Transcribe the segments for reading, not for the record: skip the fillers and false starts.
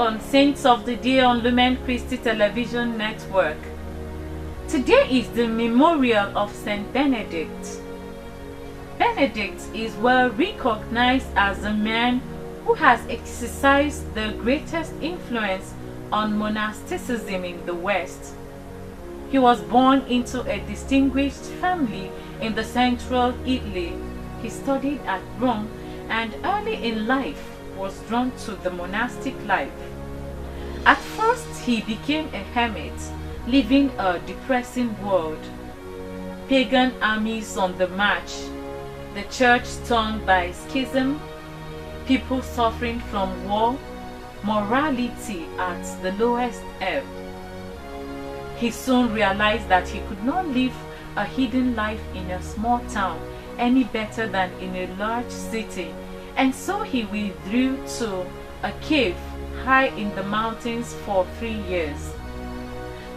on Saints of the Day on Lumen Christi Television Network. Today is the memorial of St Benedict. Benedict is well recognized as a man who has exercised the greatest influence on monasticism in the West. He was born into a distinguished family in the central Italy. He studied at Rome and early in life was drawn to the monastic life. At first he became a hermit, living a depressing world. Pagan armies on the march, the church torn by schism, people suffering from war, morality at the lowest ebb. He soon realized that he could not live a hidden life in a small town any better than in a large city, and so he withdrew to a cave high in the mountains for 3 years.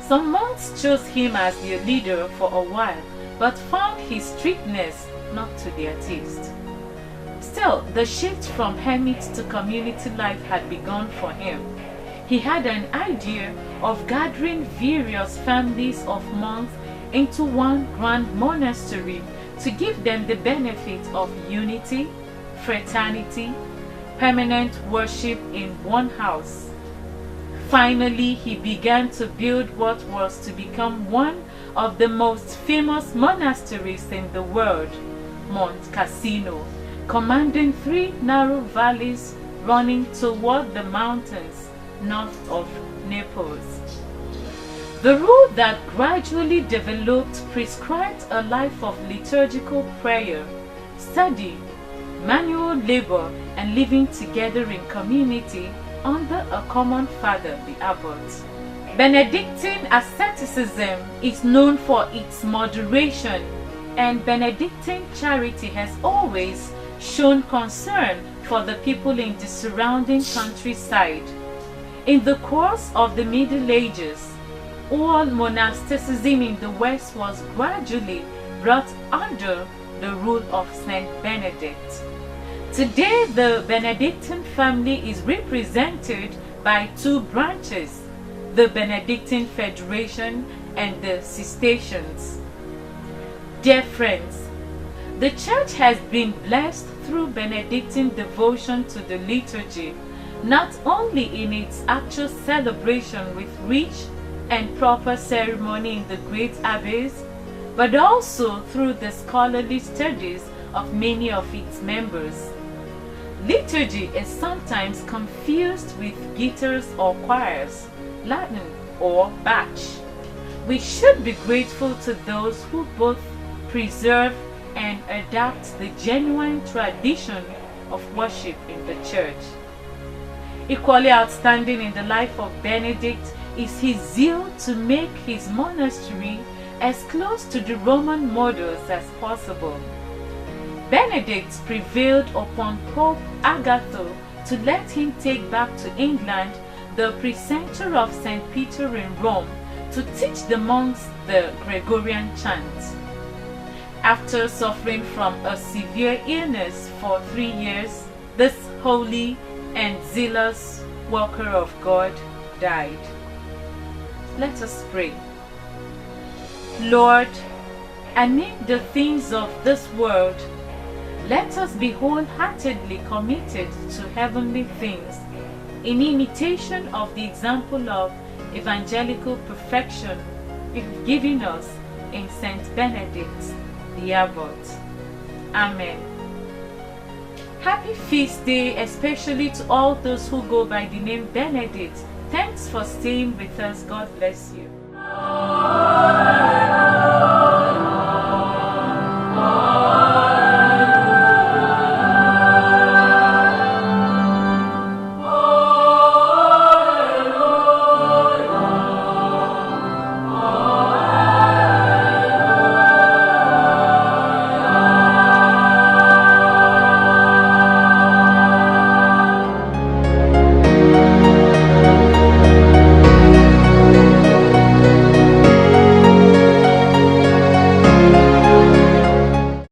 Some monks chose him as their leader for a while, but found his strictness not to their taste. Still, the shift from hermit to community life had begun for him. He had an idea of gathering various families of monks into one grand monastery to give them the benefit of unity, fraternity, permanent worship in one house. Finally, he began to build what was to become one of the most famous monasteries in the world, Mount Cassino, commanding 3 narrow valleys running toward the mountains north of Naples. The rule that gradually developed prescribed a life of liturgical prayer, study, manual labor, and living together in community under a common father, the abbot. Benedictine asceticism is known for its moderation, and Benedictine charity has always shown concern for the people in the surrounding countryside. In the course of the Middle Ages, all monasticism in the West was gradually brought under the rule of St Benedict. Today, the Benedictine family is represented by 2 branches, the Benedictine Federation and the Cistercians. Dear friends, the Church has been blessed through Benedictine devotion to the liturgy, not only in its actual celebration with rich and proper ceremony in the great abbeys, but also through the scholarly studies of many of its members. Liturgy is sometimes confused with guitars or choirs, Latin or Bach. We should be grateful to those who both preserve and adapt the genuine tradition of worship in the Church. Equally outstanding in the life of Benedict is his zeal to make his monastery as close to the Roman models as possible. Benedict prevailed upon Pope Agatho to let him take back to England the precentor of St. Peter in Rome to teach the monks the Gregorian chant. After suffering from a severe illness for 3 years, this holy and zealous worker of God died. Let us pray. Lord, amid the things of this world, let us be wholeheartedly committed to heavenly things, in imitation of the example of evangelical perfection given us in St Benedict, the Abbot. Amen. Happy feast day, especially to all those who go by the name Benedict. Thanks for staying with us. God bless you.